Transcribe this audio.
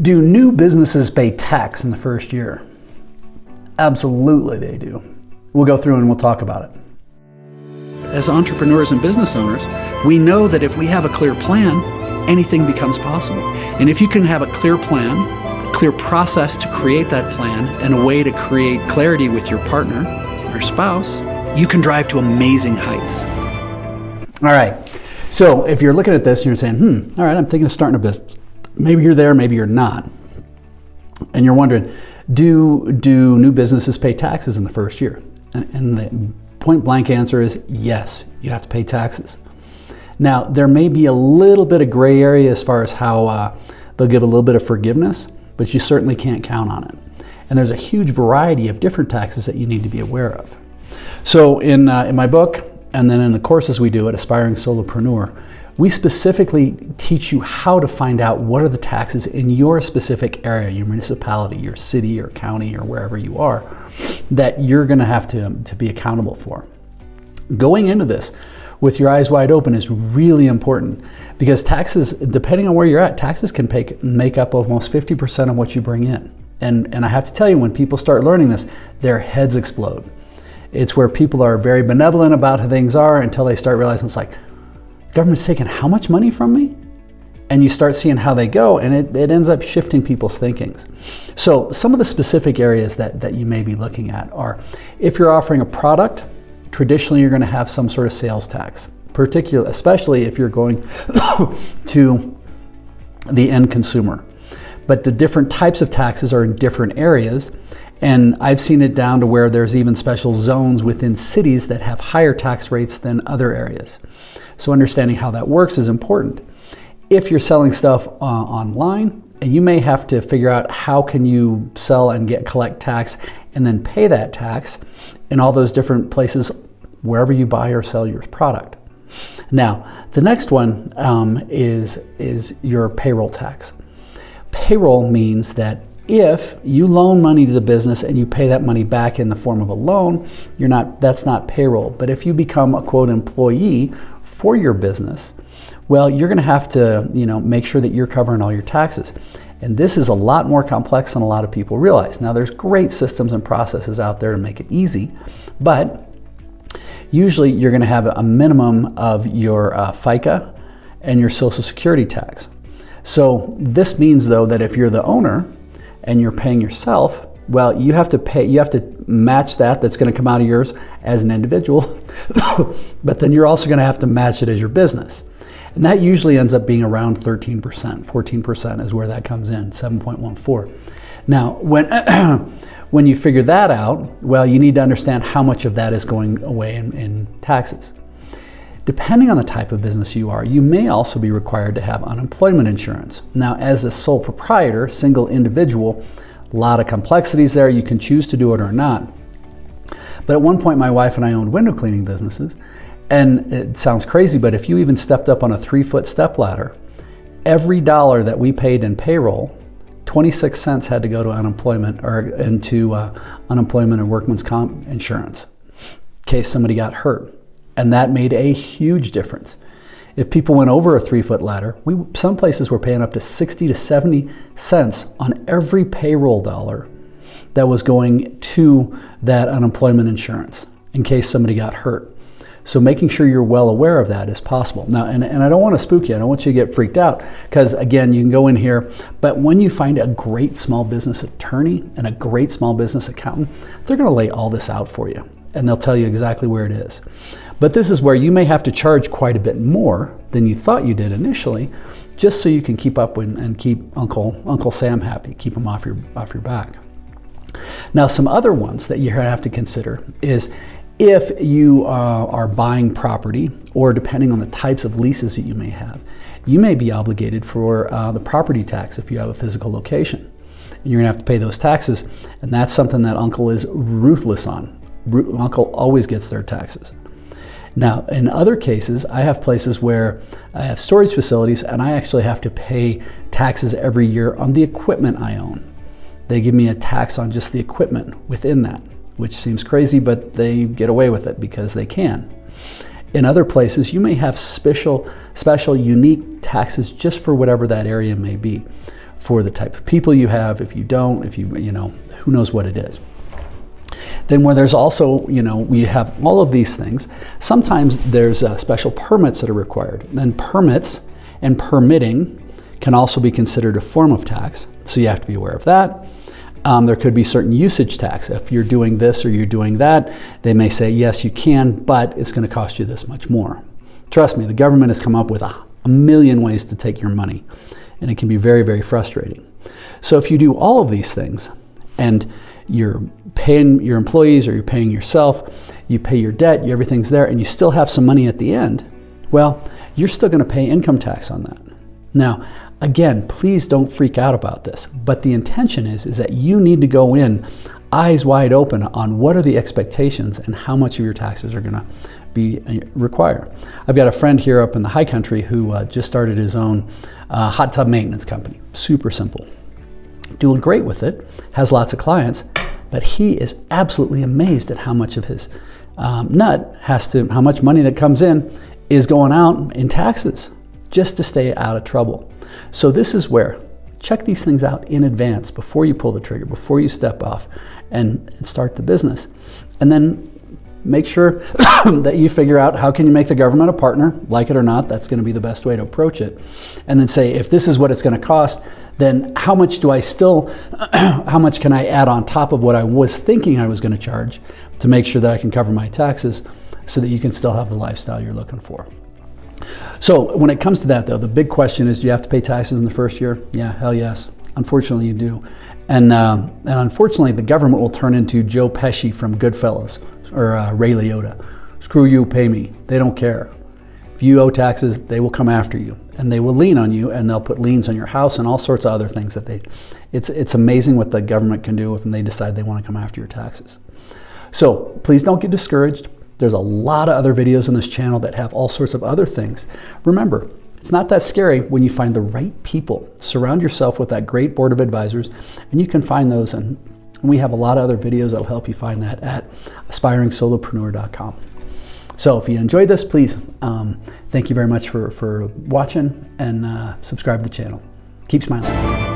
Do new businesses pay tax in the first year? Absolutely they do. We'll go through and we'll talk about it. As entrepreneurs and business owners, we know that if we have a clear plan, anything becomes possible. And if you can have a clear plan, a clear process to create that plan, and a way to create clarity with your partner or spouse, you can drive to amazing heights. All right. So if you're looking at this and you're saying, all right, I'm thinking of starting a business. Maybe you're there, maybe you're not. And you're wondering, do new businesses pay taxes in the first year? And the point blank answer is yes, you have to pay taxes. Now, there may be a little bit of gray area as far as how they'll give a little bit of forgiveness, but you certainly can't count on it. And there's a huge variety of different taxes that you need to be aware of. So in my book, and then in the courses we do at Aspiring Solopreneur, we specifically teach you how to find out what are the taxes in your specific area, your municipality, your city or county or wherever you are, that you're going to have to be accountable for. Going into this with your eyes wide open is really important, because taxes, depending on where you're at, taxes can make up almost 50% of what you bring in. And I have to tell you, when people start learning this, their heads explode. It's where people are very benevolent about how things are until they start realizing it's like, government's taking how much money from me? And you start seeing how they go, and it ends up shifting people's thinkings. So some of the specific areas that you may be looking at are, if you're offering a product, traditionally you're going to have some sort of sales tax, especially if you're going to the end consumer. But the different types of taxes are in different areas, and I've seen it down to where there's even special zones within cities that have higher tax rates than other areas. So understanding how that works is important. If you're selling stuff online, and you may have to figure out how can you sell and collect tax and then pay that tax in all those different places wherever you buy or sell your product. Now, the next one is your payroll tax. Payroll means that if you loan money to the business and you pay that money back in the form of a loan, that's not payroll. But if you become a quote employee for your business, well, you're going to have to, make sure that you're covering all your taxes. And this is a lot more complex than a lot of people realize. Now, there's great systems and processes out there to make it easy, but usually you're going to have a minimum of your FICA and your Social Security tax. So this means, though, that if you're the owner and you're paying yourself, well, you have to match that's going to come out of yours as an individual, but then you're also going to have to match it as your business. And that usually ends up being around 13%, 14% is where that comes in, 7.14. Now, when you figure that out, well, you need to understand how much of that is going away in taxes. Depending on the type of business you are, you may also be required to have unemployment insurance. Now, as a sole proprietor, single individual, a lot of complexities there. You can choose to do it or not. But at one point, my wife and I owned window cleaning businesses. And it sounds crazy, but if you even stepped up on a 3-foot step ladder, every dollar that we paid in payroll, 26 cents had to go to unemployment or into unemployment and workman's comp insurance in case somebody got hurt. And that made a huge difference. If people went over a 3-foot ladder, some places were paying up to 60 to 70 cents on every payroll dollar that was going to that unemployment insurance in case somebody got hurt. So making sure you're well aware of that is possible. Now, and I don't want to spook you. I don't want you to get freaked out because, again, you can go in here. But when you find a great small business attorney and a great small business accountant, they're going to lay all this out for you, and they'll tell you exactly where it is. But this is where you may have to charge quite a bit more than you thought you did initially, just so you can keep up and keep Uncle Sam happy, keep him off your back. Now, some other ones that you have to consider is if you are buying property, or depending on the types of leases that you may have, you may be obligated for the property tax if you have a physical location. And you're going to have to pay those taxes, and that's something that Uncle is ruthless on. Uncle always gets their taxes. Now, in other cases, I have places where I have storage facilities and I actually have to pay taxes every year on the equipment I own. They give me a tax on just the equipment within that, which seems crazy, but they get away with it because they can. In other places, you may have special unique taxes just for whatever that area may be. for the type of people you have. If you don't, who knows what it is. Then where there's also, we have all of these things, sometimes there's special permits that are required. Then permits and permitting can also be considered a form of tax, so you have to be aware of that. There could be certain usage tax. If you're doing this or you're doing that, they may say, yes, you can, but it's going to cost you this much more. Trust me, the government has come up with a million ways to take your money, and it can be very, very frustrating. So if you do all of these things, and you're paying your employees or you're paying yourself, you pay your debt, everything's there, and you still have some money at the end, well, you're still going to pay income tax on that. Now, again, please don't freak out about this, but the intention is that you need to go in eyes wide open on what are the expectations and how much of your taxes are going to be required. I've got a friend here up in the high country who just started his own hot tub maintenance company. Super simple. Doing great with it, has lots of clients, but he is absolutely amazed at how much of his how much money that comes in is going out in taxes just to stay out of trouble. So this is where, check these things out in advance before you pull the trigger, before you step off and start the business. And then make sure that you figure out how can you make the government a partner, like it or not. That's going to be the best way to approach it. And then say, if this is what it's going to cost, then how much can I add on top of what I was thinking I was going to charge to make sure that I can cover my taxes so that you can still have the lifestyle you're looking for. So when it comes to that, though, the big question is, do you have to pay taxes in the first year? Yeah, hell yes. Unfortunately, you do. And unfortunately, the government will turn into Joe Pesci from Goodfellas or Ray Liotta. Screw you, pay me. They don't care. If you owe taxes, they will come after you, and they will lien on you, and they'll put liens on your house and all sorts of other things that it's amazing what the government can do if they decide they want to come after your taxes. So please don't get discouraged. There's a lot of other videos on this channel that have all sorts of other things. Remember, it's not that scary when you find the right people. Surround yourself with that great board of advisors, and you can find those. And we have a lot of other videos that'll help you find that at aspiringsolopreneur.com. So if you enjoyed this, please, thank you very much for watching, and subscribe to the channel. Keep smiling.